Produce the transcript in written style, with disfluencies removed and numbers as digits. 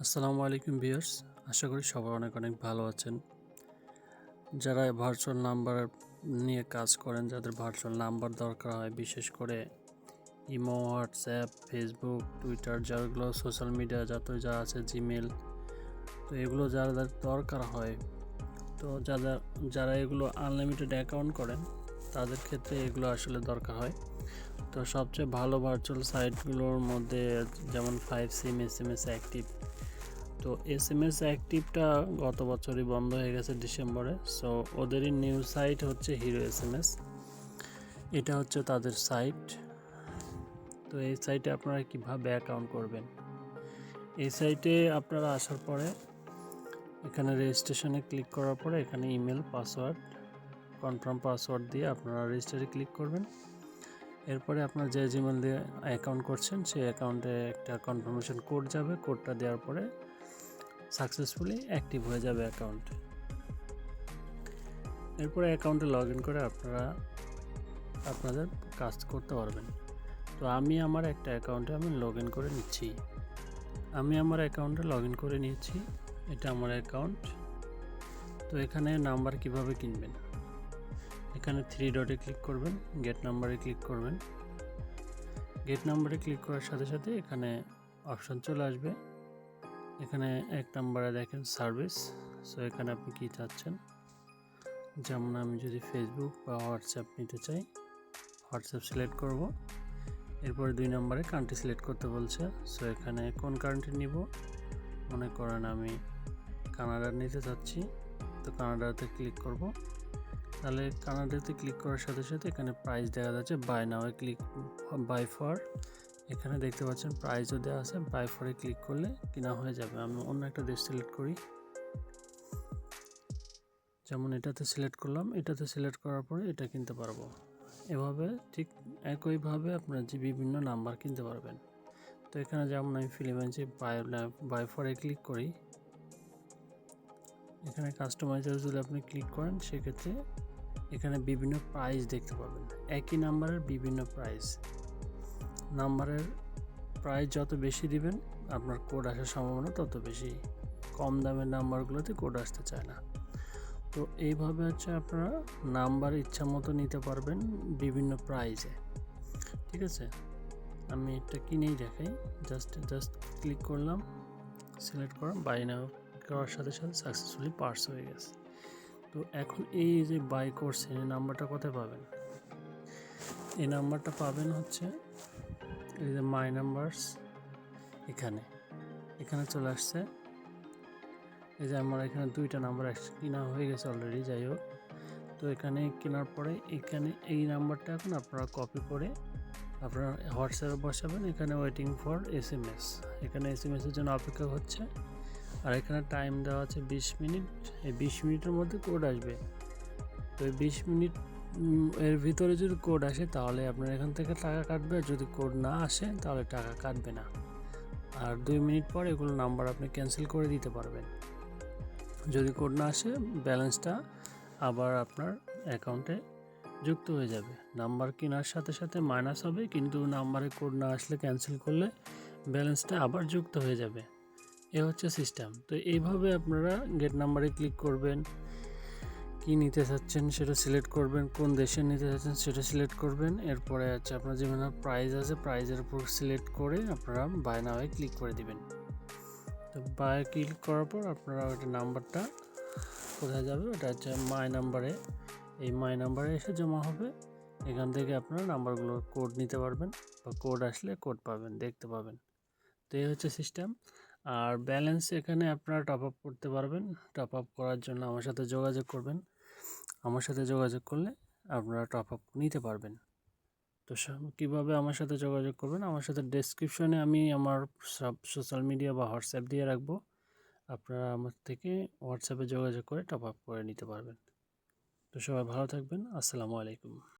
আসসালামু আলাইকুম ভিউয়ার্স, আশা করি সবাই অনেক অনেক ভালো আছেন। যারা ভার্চুয়াল নাম্বার নিয়ে কাজ করেন, যাদের ভার্চুয়াল নাম্বার দরকার হয়, বিশেষ করে ইমো, হোয়াটসঅ্যাপ, ফেসবুক, টুইটার, যাগুলো সোশ্যাল মিডিয়া যত যা আছে, জিমেল, তো এগুলো যাদের দরকার হয়, তো যারা এগুলো আনলিমিটেড অ্যাকাউন্ট করেন তাদের ক্ষেত্রে এগুলো আসলে দরকার হয়। তো সবচেয়ে ভালো ভার্চুয়াল সাইটগুলোর মধ্যে যেমন 5SIM SMS অ্যাক্টিভ। তো SMS অ্যাক্টিভটা গত বছরই বন্ধ হয়ে গেছে ডিসেম্বরে। সো ওদেরই নিউ সাইট হচ্ছে হিরো SMS। এটা হচ্ছে তাদের সাইট। তো এই সাইটে আপনারা কিভাবে অ্যাকাউন্ট করবেন, এই সাইটে আপনারা আসার পরে এখানে রেজিস্ট্রেশনে ক্লিক করার পরে এখানে ইমেল, পাসওয়ার্ড, কনফার্ম পাসওয়ার্ড দিয়ে আপনারা রেজিস্টারে ক্লিক করবেন। এরপরে আপনার যে জিমেল দিয়ে অ্যাকাউন্ট করছেন সেই অ্যাকাউন্টে একটা কনফার্মেশন কোড যাবে। কোডটা দেওয়ার পরে সাকসেসফুলি অ্যাক্টিভ হয়ে যাবে অ্যাকাউন্ট। এরপরে অ্যাকাউন্টে লগ ইন করে আপনারা আপনাদের কাজ করতে পারবেন। তো আমি আমার একটা অ্যাকাউন্টে লগ ইন করে নিচ্ছি। এটা আমার অ্যাকাউন্ট। তো এখানে নাম্বার কিভাবে কিনবেন, এখানে 3 ডটে ক্লিক করবেন, গেট নাম্বারে ক্লিক করবেন। গেট নাম্বারে ক্লিক করার সাথে সাথে এখানে অপশন চলে আসবে। এখানে 1 নাম্বারে দেখেন সার্ভিস। সো এখানে আপনি কি চাচ্ছেন, যেমন আমি যদি ফেসবুক বা হোয়াটসঅ্যাপ নিতে চাই, হোয়াটসঅ্যাপ সিলেক্ট করব। এরপরে 2 নম্বরে কান্ট্রি সিলেক্ট করতে বলছে। সো এখানে কোন কান্ট্রি নিব, মনে করেন আমি কানাডা নিতে চাচ্ছি, তো কানাডাতে ক্লিক করব। তাহলে কানাডাতে ক্লিক করার সাথে সাথে এখানে প্রাইস দেখা যাচ্ছে। বাই নাওয়ে ক্লিক, বাই ফর, এখানে দেখতে পাচ্ছেন প্রাইসও দেওয়া আছে। বাই ফরে ক্লিক করলে কিনা হয়ে যাবে। আমি অন্য একটা দেশ সিলেক্ট করি, যেমন এটাতে সিলেক্ট করলাম। এটাতে সিলেক্ট করার পরে এটা কিনতে পারবো। এভাবে ঠিক একইভাবে আপনার যে বিভিন্ন নাম্বার কিনতে পারবেন। তো এখানে যেমন আমি ফিলিপাইন্সে বাই ফরে ক্লিক করি, এখানে কাস্টমাইজার যদি আপনি ক্লিক করেন সেক্ষেত্রে এখানে বিভিন্ন প্রাইস দেখতে পাবেন। একই নাম্বারের বিভিন্ন প্রাইস। নাম্বারের প্রাইস যত বেশি দিবেন আপনার কোড আসার সম্ভাবনা তত বেশি। কম দামের নাম্বারগুলোতে কোড আসতে চায় না। তো এইভাবে হচ্ছে আপনারা নাম্বার ইচ্ছা মতো নিতে পারবেন বিভিন্ন প্রাইজে। ঠিক আছে, আমি এটা কিনেই দেখাই। জাস্ট ক্লিক করলাম, সিলেক্ট করলাম, বাই নাও করার সাথে সাথে সাকসেসফুলি পার্স হয়ে গেছে। তো এখন এই যে বাই করছেন এই নাম্বারটা কোথায় পাবেন, এই নাম্বারটা পাবেন হচ্ছে এই যে মাই নাম্বারস, এখানে চলে আসছে। এই যে আমার এখানে 2টা নাম্বার কিনা হয়ে গেছে অলরেডি। যাই হোক, তো এখানে কেনার পরে এখানে এই নাম্বারটা এখন আপনারা কপি করে আপনারা হোয়াটসঅ্যাপে বসাবেন। এখানে ওয়েটিং ফর SMS, এখানে SMS-এর জন্য অপেক্ষা হচ্ছে। আর এখানে টাইম দেওয়া আছে 20 মিনিট। এই 20 মিনিটের মধ্যে কোড আসবে। তো এই 20 মিনিট এর ভিতরে যদি কোড আসে তাহলে আপনার এখান থেকে টাকা কাটবে, আর যদি কোড না আসে তাহলে টাকা কাটবে না। আর 2 মিনিট পর এগুলো নাম্বার আপনি ক্যান্সেল করে দিতে পারবেন। যদি কোড না আসে ব্যালেন্সটা আবার আপনার অ্যাকাউন্টে যুক্ত হয়ে যাবে। নাম্বার কেনার সাথে সাথে মাইনাস হবে, কিন্তু নাম্বারে কোড না আসলে ক্যান্সেল করলে ব্যালেন্সটা আবার যুক্ত হয়ে যাবে। এ হচ্ছে সিস্টেম। তো এইভাবে আপনারা গেট নাম্বারে ক্লিক করবেন, কি নিতে চাচ্ছেন সেটা সিলেক্ট করবেন, কোন দেশে নিতে চাচ্ছেন সেটা সিলেক্ট করবেন। এরপরে হচ্ছে আপনার যেমন প্রাইস আছে প্রাইজের উপর সিলেক্ট করে আপনারা বাই নাওয়ে ক্লিক করে দিবেন। তো বাই ক্লিক করার পর আপনারা ওইটা নাম্বারটা কোথায় যাবে, ওটা হচ্ছে মাই নাম্বারে। এই মাই নাম্বারে এসে জমা হবে। এখান থেকে আপনারা নাম্বারগুলোর কোড নিতে পারবেন, বা কোড আসলে কোড পাবেন, দেখতে পাবেন। তো এই হচ্ছে সিস্টেম। আর ব্যালেন্স এখানে আপনারা টপ আপ করতে পারবেন। টপ আপ করার জন্য আমার সাথে যোগাযোগ করবেন। আমার সাথে যোগাযোগ করলে আপনারা টপ আপ নিতে পারবেন। তো কীভাবে আমার সাথে যোগাযোগ করবেন, আমার সাথে ডেসক্রিপশনে আমি আমার সব সোশ্যাল মিডিয়া বা হোয়াটসঅ্যাপ দিয়ে রাখবো। আপনারা আমার থেকে হোয়াটসঅ্যাপে যোগাযোগ করে টপ আপ করে নিতে পারবেন। তো সবাই ভালো থাকবেন। আসসালামু আলাইকুম।